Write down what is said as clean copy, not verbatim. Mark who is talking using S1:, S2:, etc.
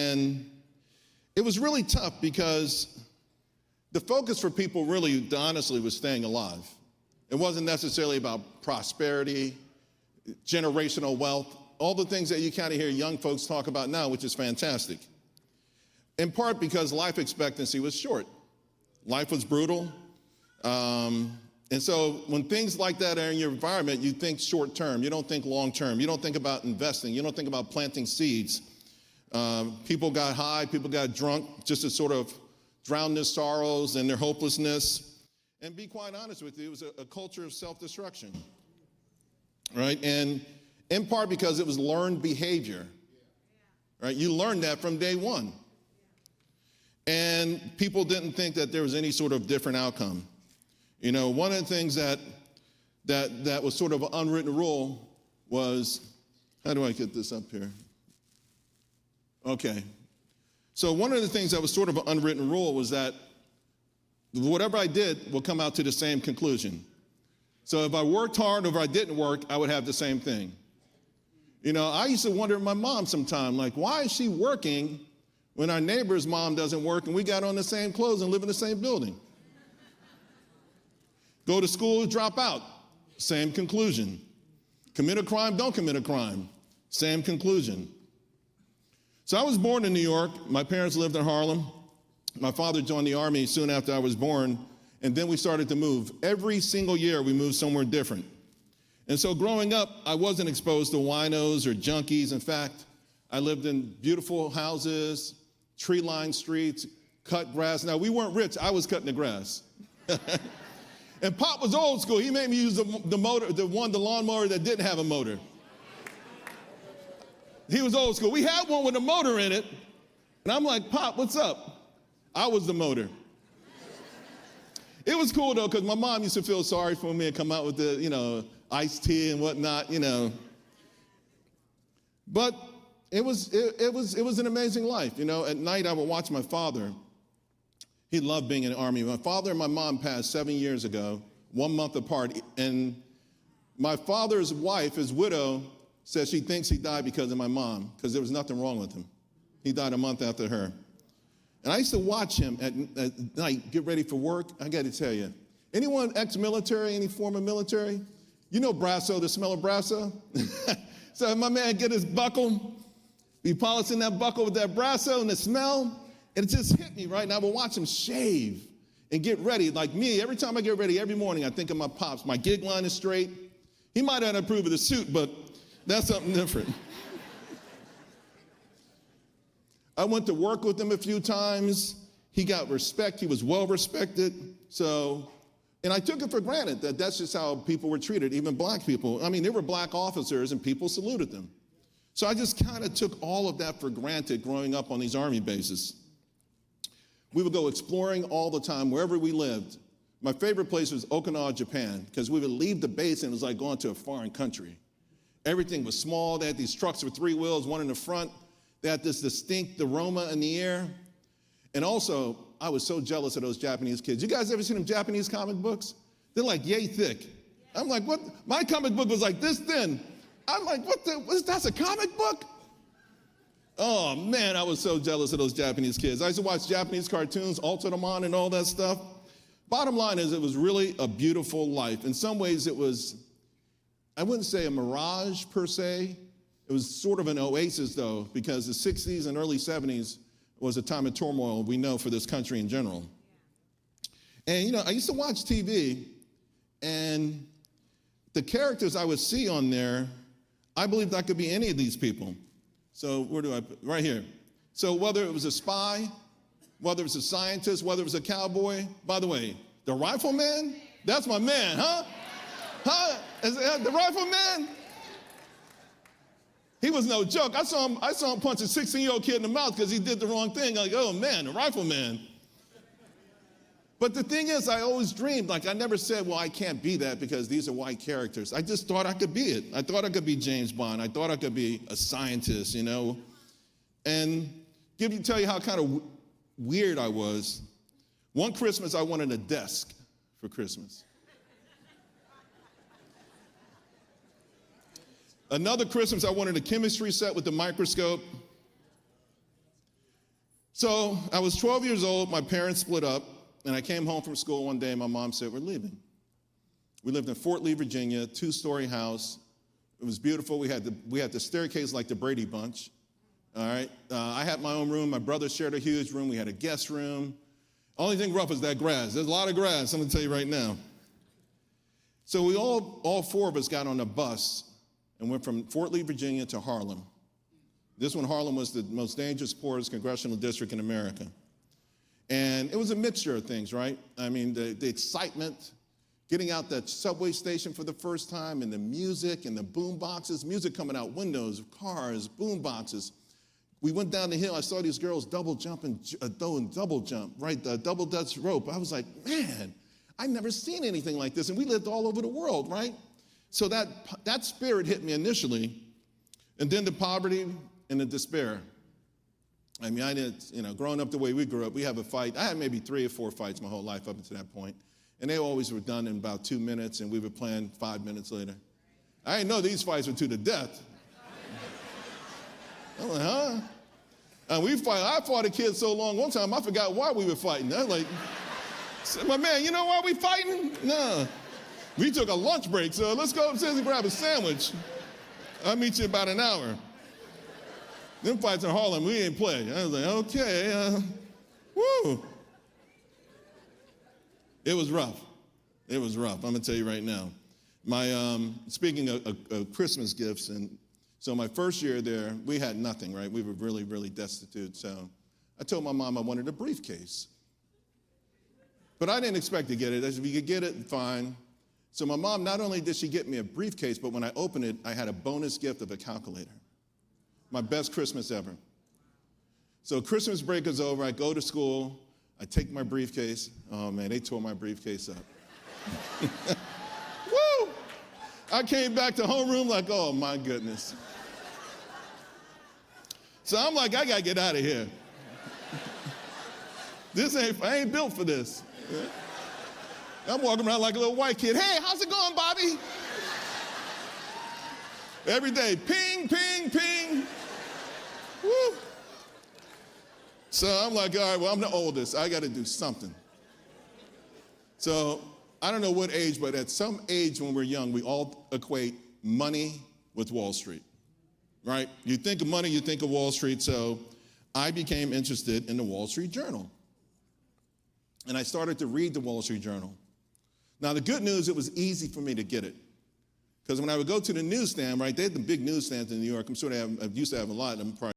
S1: And it was really tough because the focus for people really, honestly, was staying alive. It wasn't necessarily about prosperity, generational wealth, all the things that you kind of hear young folks talk about now, which is fantastic. In part because life expectancy was short. Life was brutal. And so when things like that are in your environment, you think short term. You don't think long term. You don't think about investing. You don't think about planting seeds. People got high. People got drunk just to sort of drown their sorrows and their hopelessness. And be quite honest with you, it was a culture of self-destruction, right? And in part because it was learned behavior, right? You learned that from day one. And people didn't think that there was any sort of different outcome. You know, one of the things that was sort of an unwritten rule was, how do I get this up here? Okay. So one of the things that was sort of an unwritten rule was that whatever I did will come out to the same conclusion. So if I worked hard or if I didn't work, I would have the same thing. You know, I used to wonder with my mom sometime, like, why is she working when our neighbor's mom doesn't work and we got on the same clothes and live in the same building? Go to school, drop out, same conclusion. Commit a crime, don't commit a crime, same conclusion. So I was born in New York. My parents lived in Harlem. My father joined the Army soon after I was born, and then we started to move. Every single year we moved somewhere different. And so growing up, I wasn't exposed to winos or junkies. In fact, I lived in beautiful houses, tree-lined streets, cut grass. Now, we weren't rich. I was cutting the grass. And Pop was old school. He made me use the lawnmower that didn't have a motor. He was old school. We had one with a motor in it. And I'm like, Pop, what's up? I was the motor. It was cool, though, because my mom used to feel sorry for me and come out with the, iced tea and whatnot, But it was an amazing life. At night, I would watch my father. He loved being in the Army. My father and my mom passed 7 years ago, 1 month apart. And my father's wife, his widow, says she thinks he died because of my mom, because there was nothing wrong with him. He died a month after her. And I used to watch him at night, get ready for work. I got to tell you, anyone ex-military, any former military? You know Brasso, the smell of Brasso? So my man get his buckle, be polishing that buckle with that Brasso and the smell, and it just hit me, right? And I would watch him shave and get ready. Like me, every time I get ready, every morning, I think of my pops. My gig line is straight. He might not approve of the suit, but that's something different. I went to work with him a few times. He got respect. He was well respected. And I took it for granted that that's just how people were treated, even black people. I mean, there were black officers and people saluted them. So I just kind of took all of that for granted growing up on these Army bases. We would go exploring all the time, wherever we lived. My favorite place was Okinawa, Japan, because we would leave the base and it was like going to a foreign country. Everything was small. They had these trucks with 3 wheels, one in the front. They had this distinct aroma in the air. And also, I was so jealous of those Japanese kids. You guys ever seen them Japanese comic books? They're like yay thick. I'm like, what? My comic book was like this thin. I'm like, that's a comic book? Oh man, I was so jealous of those Japanese kids. I used to watch Japanese cartoons, Ultraman and all that stuff. Bottom line is it was really a beautiful life. In some ways it was, I wouldn't say a mirage per se. It was sort of an oasis though, because the 60s and early 70s was a time of turmoil we know for this country in general. And I used to watch TV and the characters I would see on there, I believed I could be any of these people. So where do I put? Right here. So whether it was a spy, whether it was a scientist, whether it was a cowboy, by the way, the rifleman, that's my man, huh? Huh? The rifleman? He was no joke. I saw him punch a 16-year-old kid in the mouth because he did the wrong thing. Like, oh man, the rifleman. But the thing is, I always dreamed, I never said, well, I can't be that because these are white characters. I just thought I could be it. I thought I could be James Bond. I thought I could be a scientist, And tell you how kind of weird I was. One Christmas, I wanted a desk for Christmas. Another Christmas, I wanted a chemistry set with the microscope. So I was 12 years old, my parents split up, and I came home from school one day and my mom said, we're leaving. We lived in Fort Lee, Virginia, 2-story house. It was beautiful. We had the staircase like the Brady Bunch. All right. I had my own room. My brother shared a huge room. We had a guest room. Only thing rough is that grass. There's a lot of grass, I'm gonna tell you right now. So we all 4 of us got on a bus and went from Fort Lee, Virginia to Harlem. This one, Harlem, was the most dangerous, poorest congressional district in America. And it was a mixture of things, right? I mean, the excitement, getting out that subway station for the first time, and the music and the boom boxes, music coming out windows, cars, boom boxes. We went down the hill. I saw these girls double jump, right? The double Dutch rope. I was like, man, I've never seen anything like this. And we lived all over the world, right? So that spirit hit me initially. And then the poverty and the despair. I mean, I didn't, growing up the way we grew up, we have a fight. I had maybe 3 or 4 fights my whole life up until that point. And they always were done in about 2 minutes, and we would plan 5 minutes later. I didn't know these fights were to the death. I'm like, huh? And I fought a kid so long, one time I forgot why we were fighting. I was like, my man, you know why we fighting? No. We took a lunch break, so let's go upstairs and grab a sandwich. I'll meet you in about an hour. Them fights in Harlem, we ain't play. I was like, okay, woo. It was rough. It was rough, I'm gonna tell you right now. Speaking of Christmas gifts, and so my first year there, we had nothing, right? We were really, really destitute. So I told my mom I wanted a briefcase. But I didn't expect to get it. I said, if you could get it, fine. So my mom, not only did she get me a briefcase, but when I opened it, I had a bonus gift of a calculator. My best Christmas ever. So Christmas break is over, I go to school, I take my briefcase. Oh man, they tore my briefcase up. Woo! I came back to homeroom like, oh my goodness. So I'm like, I gotta get out of here. I ain't built for this. I'm walking around like a little white kid. Hey, how's it going, Bobby? Every day, ping, ping, ping. Woo. So I'm like, all right, well, I'm the oldest. I got to do something. So I don't know what age, but at some age when we're young, we all equate money with Wall Street, right? You think of money, you think of Wall Street. So I became interested in the Wall Street Journal. And I started to read the Wall Street Journal. Now, the good news, it was easy for me to get it. Because when I would go to the newsstand, right, they had the big newsstands in New York. I'm sure they used to have a lot of them.